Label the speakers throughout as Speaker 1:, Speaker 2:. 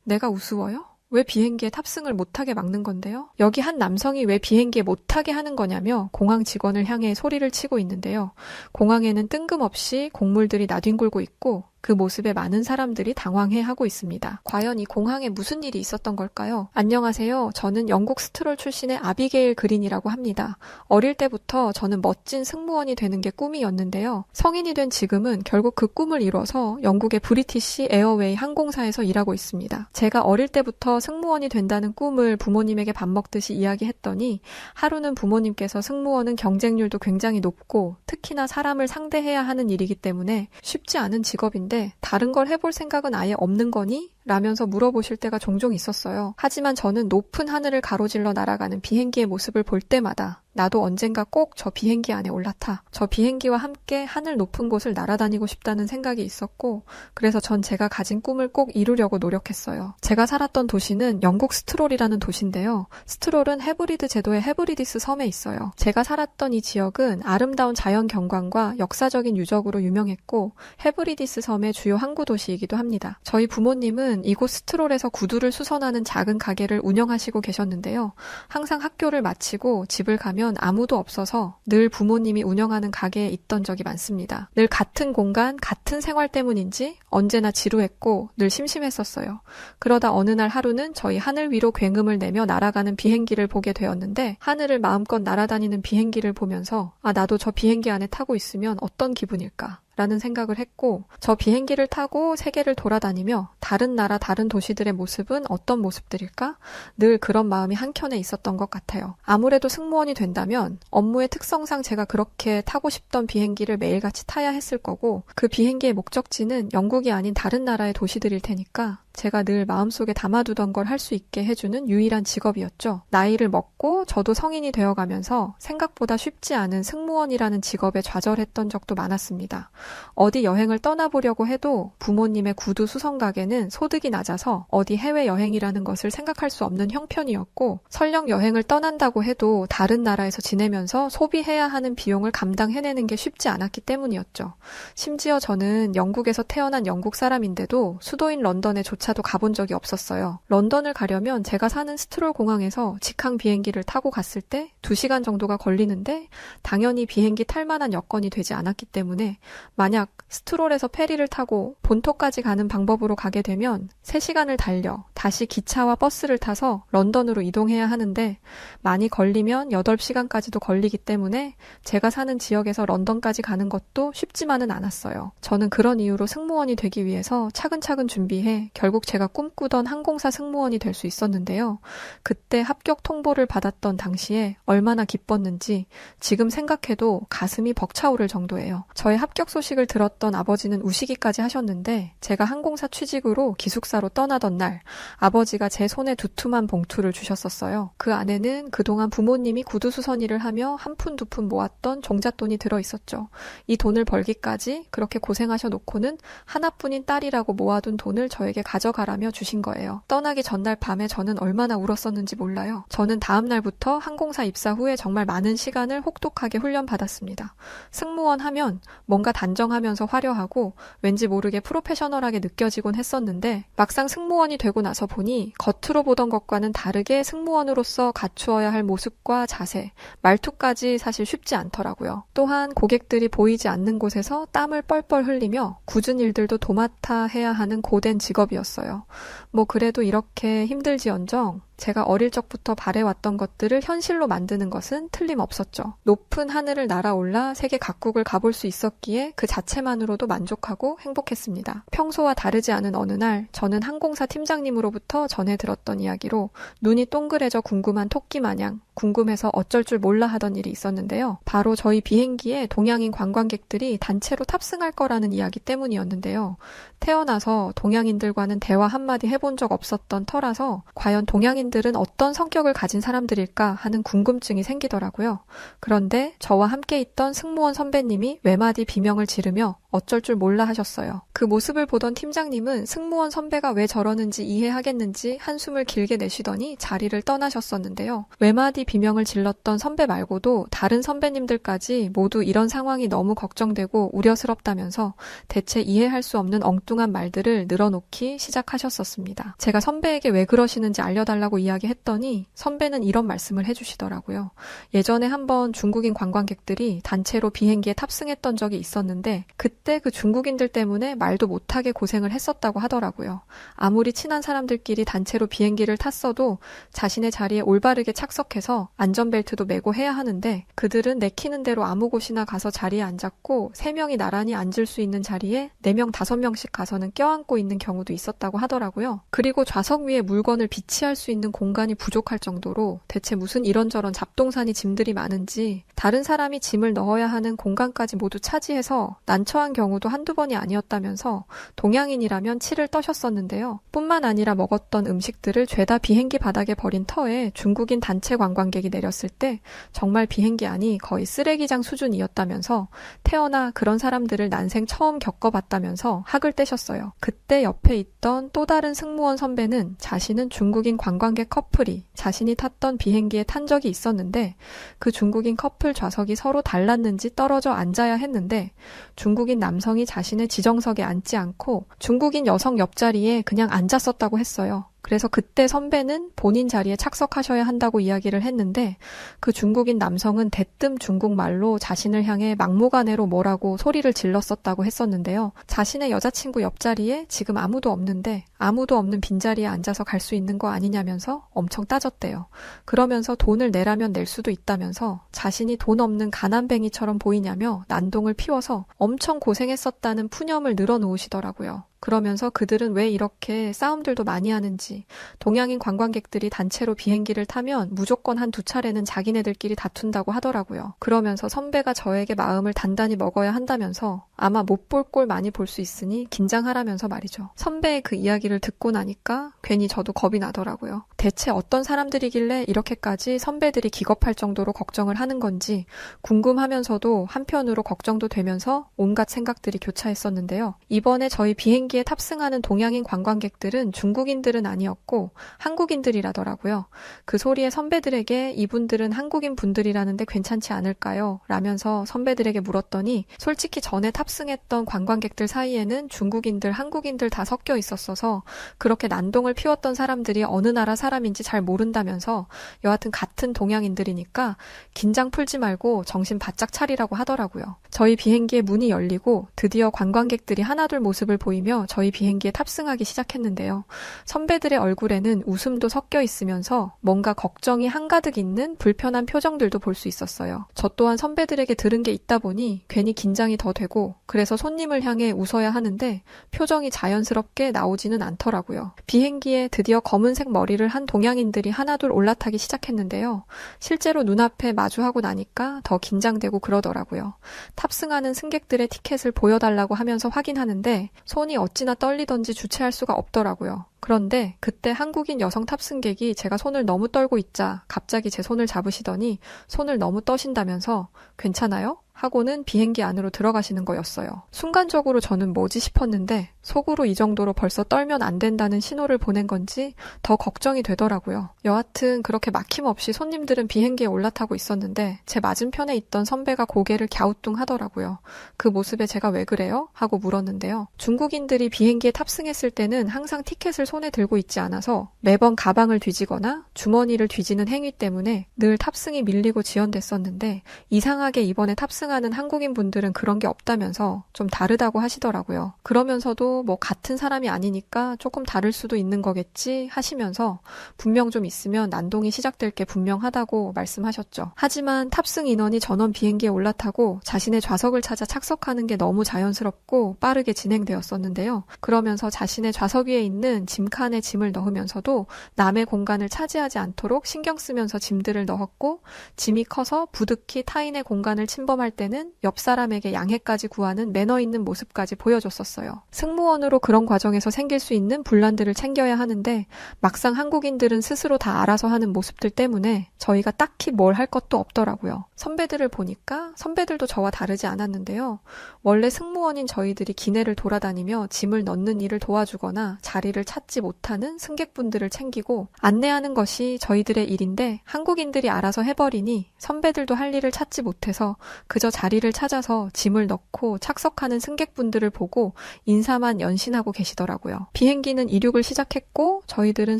Speaker 1: 내가 우스워요? 왜 비행기에 탑승을 못하게 막는 건데요? 여기 한 남성이 왜 비행기에 못타게 하는 거냐며 공항 직원을 향해 소리를 치고 있는데요. 공항에는 뜬금없이 곡물들이 나뒹굴고 있고 그 모습에 많은 사람들이 당황해하고 있습니다. 과연 이 공항에 무슨 일이 있었던 걸까요? 안녕하세요. 저는 영국 스트롤 출신의 아비게일 그린이라고 합니다. 어릴 때부터 저는 멋진 승무원이 되는 게 꿈이었는데요. 성인이 된 지금은 결국 그 꿈을 이뤄서 영국의 브리티시 에어웨이 항공사에서 일하고 있습니다. 제가 어릴 때부터 승무원이 된다는 꿈을 부모님에게 밥 먹듯이 이야기했더니 하루는 부모님께서 승무원은 경쟁률도 굉장히 높고 특히나 사람을 상대해야 하는 일이기 때문에 쉽지 않은 직업인데 다른 걸 해볼 생각은 아예 없는 거니? 라면서 물어보실 때가 종종 있었어요. 하지만 저는 높은 하늘을 가로질러 날아가는 비행기의 모습을 볼 때마다 나도 언젠가 꼭 저 비행기 안에 올라타 저 비행기와 함께 하늘 높은 곳을 날아다니고 싶다는 생각이 있었고 그래서 전 제가 가진 꿈을 꼭 이루려고 노력했어요. 제가 살았던 도시는 영국 스트롤이라는 도시인데요. 스트롤은 헤브리드 제도의 헤브리디스 섬에 있어요. 제가 살았던 이 지역은 아름다운 자연 경관과 역사적인 유적으로 유명했고 헤브리디스 섬의 주요 항구 도시이기도 합니다. 저희 부모님은 이곳 스트롤에서 구두를 수선하는 작은 가게를 운영하시고 계셨는데요. 항상 학교를 마치고 집을 가면 아무도 없어서 늘 부모님이 운영하는 가게에 있던 적이 많습니다. 늘 같은 공간, 같은 생활 때문인지 언제나 지루했고 늘 심심했었어요. 그러다 어느 날 하루는 저희 하늘 위로 굉음을 내며 날아가는 비행기를 보게 되었는데 하늘을 마음껏 날아다니는 비행기를 보면서 나도 저 비행기 안에 타고 있으면 어떤 기분일까? 라는 생각을 했고 저 비행기를 타고 세계를 돌아다니며 다른 나라 다른 도시들의 모습은 어떤 모습들일까? 늘 그런 마음이 한켠에 있었던 것 같아요. 아무래도 승무원이 된다면 업무의 특성상 제가 그렇게 타고 싶던 비행기를 매일같이 타야 했을 거고 그 비행기의 목적지는 영국이 아닌 다른 나라의 도시들일 테니까 제가 늘 마음속에 담아두던 걸 할 수 있게 해주는 유일한 직업이었죠. 나이를 먹고 저도 성인이 되어가면서 생각보다 쉽지 않은 승무원이라는 직업에 좌절했던 적도 많았습니다. 어디 여행을 떠나보려고 해도 부모님의 구두 수선 가게는 소득이 낮아서 어디 해외여행이라는 것을 생각할 수 없는 형편이었고 설령 여행을 떠난다고 해도 다른 나라에서 지내면서 소비해야 하는 비용을 감당해내는 게 쉽지 않았기 때문이었죠. 심지어 저는 영국에서 태어난 영국 사람인데도 수도인 런던에 조차도 가본 적이 없었어요. 런던을 가려면 제가 사는 스트롤 공항에서 직항 비행기를 타고 갔을 때 2시간 정도가 걸리는데 당연히 비행기 탈 만한 여건이 되지 않았기 때문에 만약 스트롤에서 페리를 타고 본토까지 가는 방법으로 가게 되면 3시간을 달려 다시 기차와 버스를 타서 런던으로 이동해야 하는데 많이 걸리면 8시간까지도 걸리기 때문에 제가 사는 지역에서 런던까지 가는 것도 쉽지만은 않았어요. 저는 그런 이유로 승무원이 되기 위해서 차근차근 준비해 결국 제가 꿈꾸던 항공사 승무원이 될 수 있었는데요. 그때 합격 통보를 받았던 당시에 얼마나 기뻤는지 지금 생각해도 가슴이 벅차오를 정도예요. 저의 합격 소식을 들었던 아버지는 우시기까지 하셨는데 제가 항공사 취직으로 기숙사로 떠나던 날 아버지가 제 손에 두툼한 봉투를 주셨었어요. 그 안에는 그동안 부모님이 구두수선일을 하며 한 푼 두 푼 모았던 종잣돈이 들어있었죠. 이 돈을 벌기까지 그렇게 고생하셔 놓고는 하나뿐인 딸이라고 모아둔 돈을 저에게 가져가라며 주신 거예요. 떠나기 전날 밤에 저는 얼마나 울었었는지 몰라요. 저는 다음 날부터 항공사 입사 후에 정말 많은 시간을 혹독하게 훈련받았습니다. 승무원 하면 뭔가 단정하면서 화려하고 왠지 모르게 프로페셔널하게 느껴지곤 했었는데 막상 승무원이 되고 나서 보니 겉으로 보던 것과는 다르게 승무원으로서 갖추어야 할 모습과 자세, 말투까지 사실 쉽지 않더라고요. 또한 고객들이 보이지 않는 곳에서 땀을 뻘뻘 흘리며 굳은 일들도 도맡아 해야 하는 고된 직업이었어요. 뭐 그래도 이렇게 힘들지언정 제가 어릴 적부터 바래왔던 것들을 현실로 만드는 것은 틀림없었죠. 높은 하늘을 날아올라 세계 각국을 가볼 수 있었기에 그 자체만으로도 만족하고 행복했습니다. 평소와 다르지 않은 어느 날 저는 항공사 팀장님으로부터 전해 들었던 이야기로 눈이 동그래져 궁금한 토끼 마냥 궁금해서 어쩔 줄 몰라 하던 일이 있었는데요. 바로 저희 비행기에 동양인 관광객들이 단체로 탑승할 거라는 이야기 때문이었는데요. 태어나서 동양인들과는 대화 한마디 해본 적 없었던 터라서 과연 동양인들은 어떤 성격을 가진 사람들일까 하는 궁금증이 생기더라고요. 그런데 저와 함께 있던 승무원 선배님이 외마디 비명을 지르며 어쩔 줄 몰라 하셨어요. 그 모습을 보던 팀장님은 승무원 선배가 왜 저러는지 이해하기 하겠는지 한숨을 길게 내쉬더니 자리를 떠나셨었는데요. 외마디 비명을 질렀던 선배 말고도 다른 선배님들까지 모두 이런 상황이 너무 걱정되고 우려스럽다면서 대체 이해할 수 없는 엉뚱한 말들을 늘어놓기 시작하셨었습니다. 제가 선배에게 왜 그러시는지 알려달라고 이야기했더니 선배는 이런 말씀을 해주시더라고요. 예전에 한번 중국인 관광객들이 단체로 비행기에 탑승했던 적이 있었는데 그때 그 중국인들 때문에 말도 못하게 고생을 했었다고 하더라고요. 아무리 친한 사람들끼리 단체로 비행기를 탔어도 자신의 자리에 올바르게 착석해서 안전벨트도 매고 해야 하는데 그들은 내키는 대로 아무 곳이나 가서 자리에 앉았고 3명이 나란히 앉을 수 있는 자리에 4명, 5명씩 가서는 껴안고 있는 경우도 있었다고 하더라고요. 그리고 좌석 위에 물건을 비치할 수 있는 공간이 부족할 정도로 대체 무슨 이런저런 잡동사니 짐들이 많은지 다른 사람이 짐을 넣어야 하는 공간까지 모두 차지해서 난처한 경우도 한두 번이 아니었다면서 동양인이라면 치를 떠셨었는데요. 뿐만 아니라 먹었던 음식들을 죄다 비행기 바닥에 버린 터에 중국인 단체 관광객이 내렸을 때 정말 비행기 안이 거의 쓰레기장 수준이었다면서 태어나 그런 사람들을 난생 처음 겪어봤다면서 학을 떼셨어요. 그때 옆에 있던 또 다른 승무원 선배는 자신은 중국인 관광객 커플이 자신이 탔던 비행기에 탄 적이 있었는데 그 중국인 커플 좌석이 서로 달랐는지 떨어져 앉아야 했는데 중국인 남성이 자신의 지정석에 앉지 않고 중국인 여성 옆자리에 그냥 앉았었다고 했어요. 그래서 그때 선배는 본인 자리에 착석하셔야 한다고 이야기를 했는데 그 중국인 남성은 대뜸 중국말로 자신을 향해 막무가내로 뭐라고 소리를 질렀었다고 했었는데요. 자신의 여자친구 옆자리에 지금 아무도 없는데 아무도 없는 빈자리에 앉아서 갈 수 있는 거 아니냐면서 엄청 따졌대요. 그러면서 돈을 내라면 낼 수도 있다면서 자신이 돈 없는 가난뱅이처럼 보이냐며 난동을 피워서 엄청 고생했었다는 푸념을 늘어놓으시더라고요. 그러면서 그들은 왜 이렇게 싸움들도 많이 하는지 동양인 관광객들이 단체로 비행기를 타면 무조건 한두 차례는 자기네들끼리 다툰다고 하더라고요. 그러면서 선배가 저에게 마음을 단단히 먹어야 한다면서 아마 못 볼 꼴 많이 볼 수 있으니 긴장하라면서 말이죠. 선배의 그 이야기를 듣고 나니까 괜히 저도 겁이 나더라고요. 대체 어떤 사람들이길래 이렇게까지 선배들이 기겁할 정도로 걱정을 하는 건지 궁금하면서도 한편으로 걱정도 되면서 온갖 생각들이 교차했었는데요. 이번에 저희 비행기에 탑승하는 동양인 관광객들은 중국인들은 아니었고 한국인들이라더라고요. 그 소리에 선배들에게 이분들은 한국인 분들이라는데 괜찮지 않을까요? 라면서 선배들에게 물었더니 솔직히 전에 탑승했던 관광객들 사이에는 중국인들, 한국인들 다 섞여 있었어서 그렇게 난동을 피웠던 사람들이 어느 나라 사람인지 잘 모른다면서 여하튼 같은 동양인들이니까 긴장 풀지 말고 정신 바짝 차리라고 하더라고요. 저희 비행기의 문이 열리고 드디어 관광객들이 하나둘 모습을 보이며 저희 비행기에 탑승하기 시작했는데요. 선배들의 얼굴에는 웃음도 섞여 있으면서 뭔가 걱정이 한가득 있는 불편한 표정들도 볼 수 있었어요. 저 또한 선배들에게 들은 게 있다 보니 괜히 긴장이 더 되고 그래서 손님을 향해 웃어야 하는데 표정이 자연스럽게 나오지는 않더라고요. 비행기에 드디어 검은색 머리를 한 동양인들이 하나둘 올라타기 시작했는데요. 실제로 눈앞에 마주하고 나니까 더 긴장되고 그러더라고요. 탑승하는 승객들의 티켓을 보여달라고 하면서 확인하는데 손이 어찌나 떨리던지 주체할 수가 없더라고요. 그런데 그때 한국인 여성 탑승객이 제가 손을 너무 떨고 있자 갑자기 제 손을 잡으시더니 손을 너무 떠신다면서 괜찮아요? 하고는 비행기 안으로 들어가시는 거였어요. 순간적으로 저는 뭐지 싶었는데 속으로 이 정도로 벌써 떨면 안 된다는 신호를 보낸 건지 더 걱정이 되더라고요. 여하튼 그렇게 막힘없이 손님들은 비행기에 올라타고 있었는데 제 맞은편에 있던 선배가 고개를 갸우뚱하더라고요. 그 모습에 제가 왜 그래요? 하고 물었는데요. 중국인들이 비행기에 탑승했을 때는 항상 티켓을 손에 들고 있지 않아서 매번 가방을 뒤지거나 주머니를 뒤지는 행위 때문에 늘 탑승이 밀리고 지연됐었는데 이상하게 이번에 탑승하는 한국인 분들은 그런 게 없다면서 좀 다르다고 하시더라고요. 그러면서도 뭐 같은 사람이 아니니까 조금 다를 수도 있는 거겠지 하시면서 분명 좀 있으면 난동이 시작될 게 분명하다고 말씀하셨죠. 하지만 탑승 인원이 전원 비행기에 올라타고 자신의 좌석을 찾아 착석하는 게 너무 자연스럽고 빠르게 진행되었었는데요. 그러면서 자신의 좌석 위에 있는 짐칸에 짐을 넣으면서도 남의 공간을 차지하지 않도록 신경 쓰면서 짐들을 넣었고 짐이 커서 부득이 타인의 공간을 침범할 때는 옆 사람에게 양해까지 구하는 매너 있는 모습까지 보여줬었어요. 승무원으로 그런 과정에서 생길 수 있는 분란들을 챙겨야 하는데 막상 한국인들은 스스로 다 알아서 하는 모습들 때문에 저희가 딱히 뭘 할 것도 없더라고요. 선배들을 보니까 선배들도 저와 다르지 않았는데요. 원래 승무원인 저희들이 기내를 돌아다니며 짐을 넣는 일을 도와주거나 자리를 찾지 못하는 승객분들을 챙기고 안내하는 것이 저희들의 일인데 한국인들이 알아서 해버리니 선배들도 할 일을 찾지 못해서 그저 자리를 찾아서 짐을 넣고 착석하는 승객분들을 보고 인사만 연신하고 계시더라고요. 비행기는 이륙을 시작했고 저희들은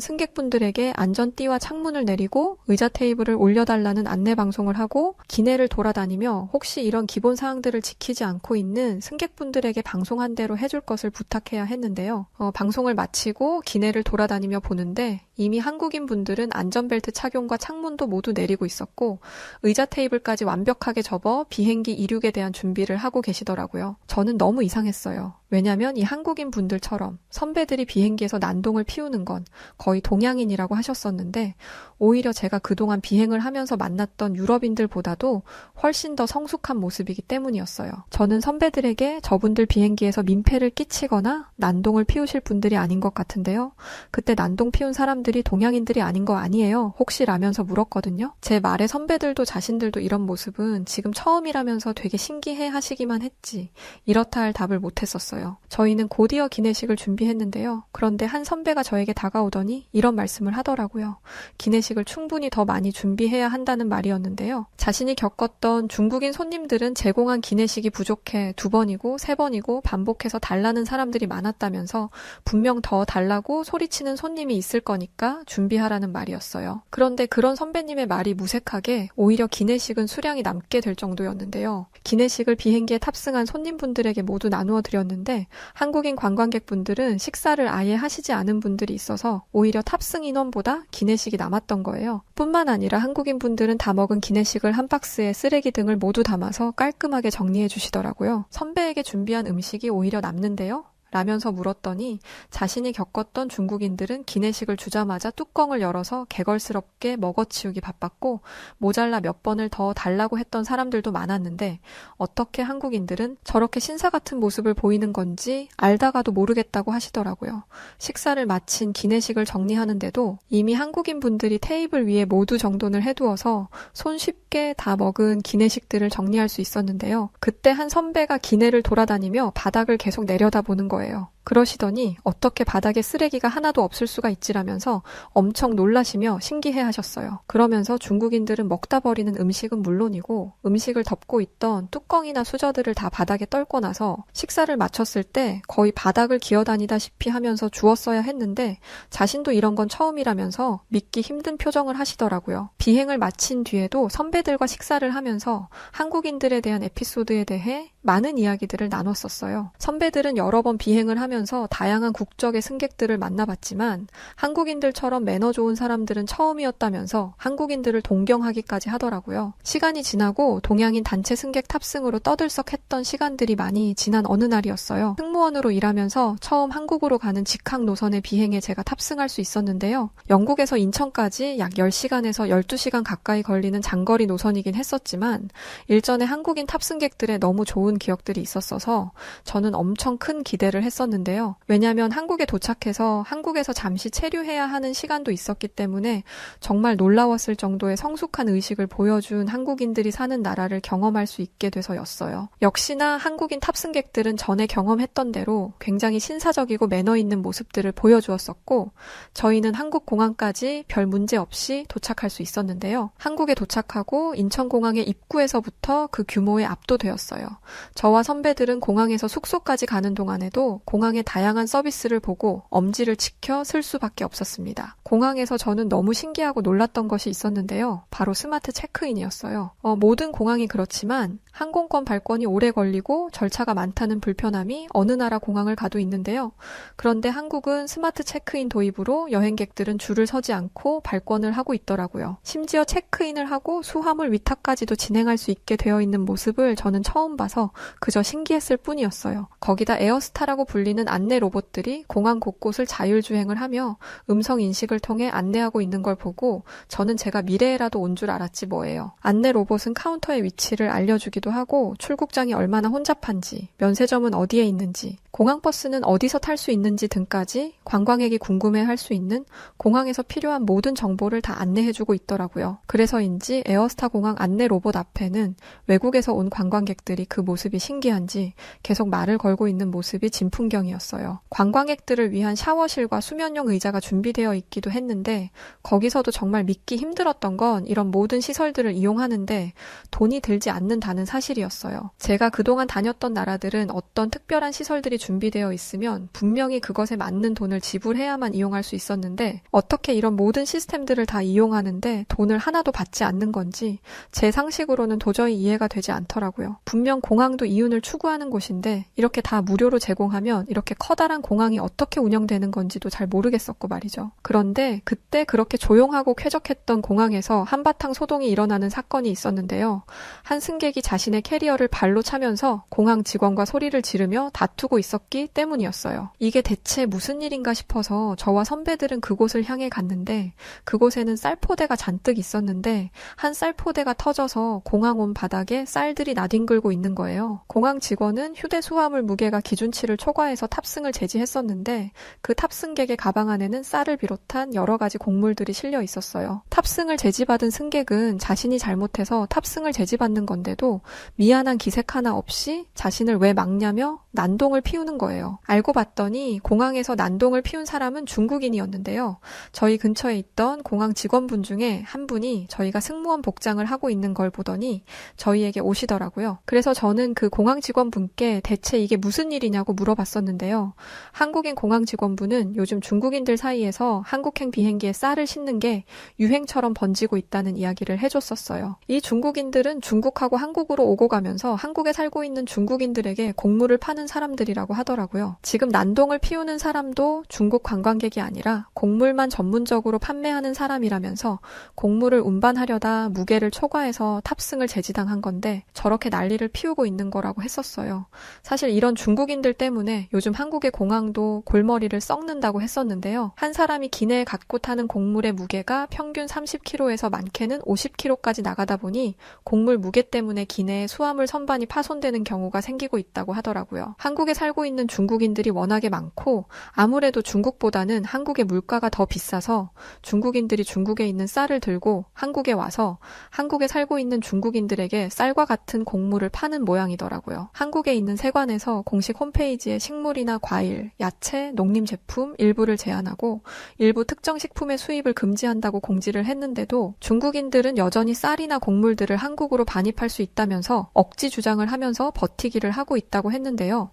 Speaker 1: 승객분들에게 안전띠와 창문을 내리고 의자 테이블을 올려달라는 안내 방송을 하고 기내를 돌아다니며 혹시 이런 기본 사항들을 지키지 않고 있는 승객분들에게 방송한 대로 해줄 것을 부탁해야 했는데요. 방송을 마치고 기내를 돌아다니며 보는데 이미 한국인 분들은 안전벨트 착용과 창문도 모두 내리고 있었고 의자 테이블까지 완벽하게 접어 비행기 이륙에 대한 준비를 하고 계시더라고요. 저는 너무 이상했어요. 왜냐면 이 한국인 분들처럼 선배들이 비행기에서 난동을 피우는 건 거의 동양인이라고 하셨었는데 오히려 제가 그동안 비행을 하면서 만났던 유럽인들보다도 훨씬 더 성숙한 모습이기 때문이었어요. 저는 선배들에게 저분들 비행기에서 민폐를 끼치거나 난동을 피우실 분들이 아닌 것 같은데요. 그때 난동 피운 사람들이 동양인들이 아닌 거 아니에요? 혹시 라면서 물었거든요. 제 말에 선배들도 자신들도 이런 모습은 지금 처음이라면서 되게 신기해 하시기만 했지 이렇다 할 답을 못했었어요. 저희는 곧이어 기내식을 준비했는데요. 그런데 한 선배가 저에게 다가오더니 이런 말씀을 하더라고요. 기내식을 충분히 더 많이 준비해야 한다는 말이었는데요. 자신이 겪었던 중국인 손님들은 제공한 기내식이 부족해 2번이고 3번이고 반복해서 달라는 사람들이 많았다면서 분명 더 달라고 소리치는 손님이 있을 거니까 준비하라는 말이었어요. 그런데 그런 선배님의 말이 무색하게 오히려 기내식은 수량이 남게 될 정도였는데요. 기내식을 비행기에 탑승한 손님분들에게 모두 나누어 드렸는데 한국인 관광객분들은 식사를 아예 하시지 않은 분들이 있어서 오히려 탑승 인원보다 기내식이 남았던 거예요. 뿐만 아니라 한국인 분들은 다 먹은 기내식을 한 박스에 쓰레기 등을 모두 담아서 깔끔하게 정리해 주시더라고요. 선배에게 준비한 음식이 오히려 남는데요. 라면서 물었더니 자신이 겪었던 중국인들은 기내식을 주자마자 뚜껑을 열어서 개걸스럽게 먹어치우기 바빴고 모자라 몇 번을 더 달라고 했던 사람들도 많았는데 어떻게 한국인들은 저렇게 신사 같은 모습을 보이는 건지 알다가도 모르겠다고 하시더라고요. 식사를 마친 기내식을 정리하는데도 이미 한국인 분들이 테이블 위에 모두 정돈을 해두어서 손쉽게 다 먹은 기내식들을 정리할 수 있었는데요. 그때 한 선배가 기내를 돌아다니며 바닥을 계속 내려다보는 거예요. 그러시더니 어떻게 바닥에 쓰레기가 하나도 없을 수가 있지라면서 엄청 놀라시며 신기해 하셨어요. 그러면서 중국인들은 먹다 버리는 음식은 물론이고 음식을 덮고 있던 뚜껑이나 수저들을 다 바닥에 떨고 나서 식사를 마쳤을 때 거의 바닥을 기어다니다시피 하면서 주웠어야 했는데 자신도 이런 건 처음이라면서 믿기 힘든 표정을 하시더라고요. 비행을 마친 뒤에도 선배들과 식사를 하면서 한국인들에 대한 에피소드에 대해 많은 이야기들을 나눴었어요. 선배들은 여러 번 비행을 하면서 다양한 국적의 승객들을 만나봤지만 한국인들처럼 매너 좋은 사람들은 처음이었다면서 한국인들을 동경하기까지 하더라고요. 시간이 지나고 동양인 단체 승객 탑승으로 떠들썩했던 시간들이 많이 지난 어느 날이었어요. 승무원으로 일하면서 처음 한국으로 가는 직항 노선의 비행에 제가 탑승할 수 있었는데요. 영국에서 인천까지 약 10시간에서 12시간 가까이 걸리는 장거리 노선이긴 했었지만 일전에 한국인 탑승객들의 너무 좋은 기억들이 있었어서 저는 엄청 큰 기대를 했었는데요. 왜냐하면 한국에 도착해서 한국에서 잠시 체류해야 하는 시간도 있었기 때문에 정말 놀라웠을 정도의 성숙한 의식을 보여준 한국인들이 사는 나라를 경험할 수 있게 돼서였어요. 역시나 한국인 탑승객들은 전에 경험했던 대로 굉장히 신사적이고 매너 있는 모습들을 보여주었었고 저희는 한국 공항까지 별 문제 없이 도착할 수 있었는데요. 한국에 도착하고 인천공항의 입구에서부터 그 규모에 압도되었어요. 저와 선배들은 공항에서 숙소까지 가는 동안에도 공항의 다양한 서비스를 보고 엄지를 치켜 쓸 수밖에 없었습니다. 공항에서 저는 너무 신기하고 놀랐던 것이 있었는데요. 바로 스마트 체크인이었어요. 모든 공항이 그렇지만 항공권 발권이 오래 걸리고 절차가 많다는 불편함이 어느 나라 공항을 가도 있는데요. 그런데 한국은 스마트 체크인 도입으로 여행객들은 줄을 서지 않고 발권을 하고 있더라고요. 심지어 체크인을 하고 수화물 위탁까지도 진행할 수 있게 되어 있는 모습을 저는 처음 봐서 그저 신기했을 뿐이었어요. 거기다 에어스타라고 불리는 많은 안내 로봇들이 공항 곳곳을 자율주행을 하며 음성 인식을 통해 안내하고 있는 걸 보고 저는 제가 미래에라도 온 줄 알았지 뭐예요. 안내 로봇은 카운터의 위치를 알려주기도 하고 출국장이 얼마나 혼잡한지, 면세점은 어디에 있는지, 공항버스는 어디서 탈 수 있는지 등까지 관광객이 궁금해할 수 있는 공항에서 필요한 모든 정보를 다 안내해주고 있더라고요. 그래서인지 에어스타 공항 안내 로봇 앞에는 외국에서 온 관광객들이 그 모습이 신기한지 계속 말을 걸고 있는 모습이 진풍경이었어요. 관광객들을 위한 샤워실과 수면용 의자가 준비되어 있기도 했는데 거기서도 정말 믿기 힘들었던 건 이런 모든 시설들을 이용하는데 돈이 들지 않는다는 사실이었어요. 제가 그동안 다녔던 나라들은 어떤 특별한 시설들이 준비되어 있으면 분명히 그것에 맞는 돈을 지불해야만 이용할 수 있었는데 어떻게 이런 모든 시스템들을 다 이용하는데 돈을 하나도 받지 않는 건지 제 상식으로는 도저히 이해가 되지 않더라고요. 분명 공항도 이윤을 추구하는 곳인데 이렇게 다 무료로 제공하면 이렇게 커다란 공항이 어떻게 운영되는 건지도 잘 모르겠었고 말이죠. 그런데 그때 그렇게 조용하고 쾌적했던 공항에서 한바탕 소동이 일어나는 사건이 있었는데요. 한 승객이 자신의 캐리어를 발로 차면서 공항 직원과 소리를 지르며 다투고 있었기 때문이었어요. 이게 대체 무슨 일인가 싶어서 저와 선배들은 그곳을 향해 갔는데 그곳에는 쌀포대가 잔뜩 있었는데 한 쌀포대가 터져서 공항 온 바닥에 쌀들이 나뒹굴고 있는 거예요. 공항 직원은 휴대 수화물 무게가 기준치를 초과해서 탑승을 제지했었는데 그 탑승객의 가방 안에는 쌀을 비롯한 여러 가지 곡물들이 실려 있었어요. 탑승을 제지받은 승객은 자신이 잘못해서 탑승을 제지받는 건데도 미안한 기색 하나 없이 자신을 왜 막냐며 난동을 피우는 거예요. 알고 봤더니 공항에서 난동을 피운 사람은 중국인이었는데요. 저희 근처에 있던 공항 직원분 중에 한 분이 저희가 승무원 복장을 하고 있는 걸 보더니 저희에게 오시더라고요. 그래서 저는 그 공항 직원분께 대체 이게 무슨 일이냐고 물어봤었는데요. 한국인 공항 직원분은 요즘 중국인들 사이에서 한국행 비행기에 쌀을 싣는 게 유행처럼 번지고 있다는 이야기를 해줬었어요. 이 중국인들은 중국하고 한국으로 오고 가면서 한국에 살고 있는 중국인들에게 곡물을 파는 사람들이라고 하더라고요. 지금 난동을 피우는 사람도 중국 관광객이 아니라 곡물만 전문적으로 판매하는 사람이라면서 곡물을 운반하려다 무게를 초과해서 탑승을 제지당한 건데 저렇게 난리를 피우고 있는 거라고 했었어요. 사실 이런 중국인들 때문에 요즘 한국의 공항도 골머리를 썩는다고 했었는데요. 한 사람이 기내에 갖고 타는 곡물의 무게가 평균 30kg에서 많게는 50kg까지 나가다 보니 곡물 무게 때문에 기내에 수화물 선반이 파손되는 경우가 생기고 있다고 하더라고요. 한국에 살고 있는 중국인들이 워낙에 많고 아무래도 중국보다는 한국의 물가가 더 비싸서 중국인들이 중국에 있는 쌀을 들고 한국에 와서 한국에 살고 있는 중국인들에게 쌀과 같은 곡물을 파는 모양이더라고요. 한국에 있는 세관에서 공식 홈페이지에 식물이나 과일, 야채, 농림 제품 일부를 제한하고 일부 특정 식품의 수입을 금지한다고 공지를 했는데도 중국인들은 여전히 쌀이나 곡물들을 한국으로 반입할 수 있다면서 억지 주장을 하면서 버티기를 하고 있다고 했는데요.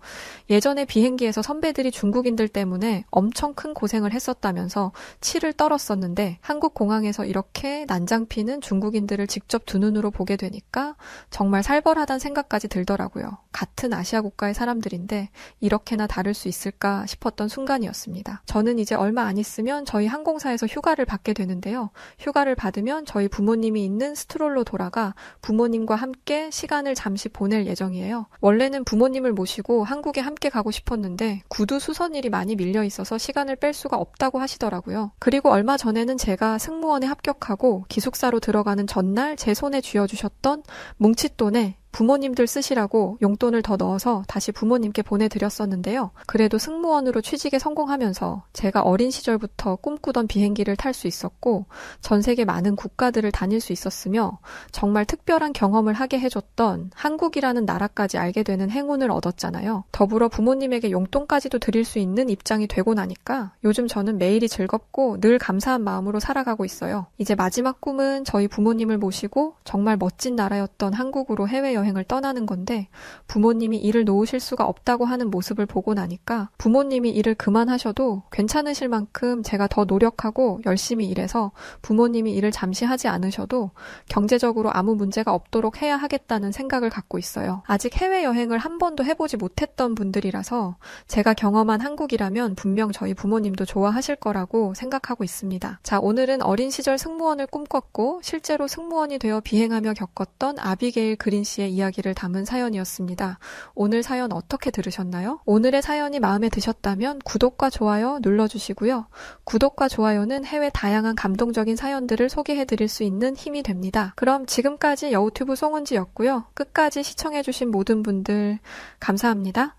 Speaker 1: 예전에 비행기에서 선배들이 중국인들 때문에 엄청 큰 고생을 했었다면서 치를 떨었었는데 한국 공항에서 이렇게 난장피는 중국인들을 직접 두 눈으로 보게 되니까 정말 살벌하다는 생각까지 들더라고요. 같은 아시아 국가의 사람들인데 이렇게나 다를 수 있을까 싶었던 순간이었습니다. 저는 이제 얼마 안 있으면 저희 항공사에서 휴가를 받게 되는데요. 휴가를 받으면 저희 부모님이 있는 스트롤로 돌아가 부모님과 함께 시간을 잠시 보낼 예정이에요. 원래는 부모님을 모시고 한국에 함께 가고 싶었는데 구두 수선일이 많이 밀려 있어서 시간을 뺄 수가 없다고 하시더라고요. 그리고 얼마 전에는 제가 승무원에 합격하고 기숙사로 들어가는 전날 제 손에 쥐어주셨던 뭉칫돈에 부모님들 쓰시라고 용돈을 더 넣어서 다시 부모님께 보내드렸었는데요. 그래도 승무원으로 취직에 성공하면서 제가 어린 시절부터 꿈꾸던 비행기를 탈 수 있었고 전 세계 많은 국가들을 다닐 수 있었으며 정말 특별한 경험을 하게 해줬던 한국이라는 나라까지 알게 되는 행운을 얻었잖아요. 더불어 부모님에게 용돈까지도 드릴 수 있는 입장이 되고 나니까 요즘 저는 매일이 즐겁고 늘 감사한 마음으로 살아가고 있어요. 이제 마지막 꿈은 저희 부모님을 모시고 정말 멋진 나라였던 한국으로 해외여행을 떠나는 건데 부모님이 일을 놓으실 수가 없다고 하는 모습을 보고 나니까 부모님이 일을 그만하셔도 괜찮으실 만큼 제가 더 노력하고 열심히 일해서 부모님이 일을 잠시 하지 않으셔도 경제적으로 아무 문제가 없도록 해야 하겠다는 생각을 갖고 있어요. 아직 해외여행을 한 번도 해보지 못했던 분들이라서 제가 경험한 한국이라면 분명 저희 부모님도 좋아하실 거라고 생각하고 있습니다. 자, 오늘은 어린 시절 승무원을 꿈꿨고 실제로 승무원이 되어 비행하며 겪었던 아비게일 그린 씨의 분의 이야기를 담은 사연이었습니다. 오늘 사연 어떻게 들으셨나요? 오늘의 사연이 마음에 드셨다면 구독과 좋아요 눌러주시고요. 구독과 좋아요는 해외 다양한 감동적인 사연들을 소개해드릴 수 있는 힘이 됩니다. 그럼 지금까지 여우튜브 송은지였고요. 끝까지 시청해주신 모든 분들 감사합니다.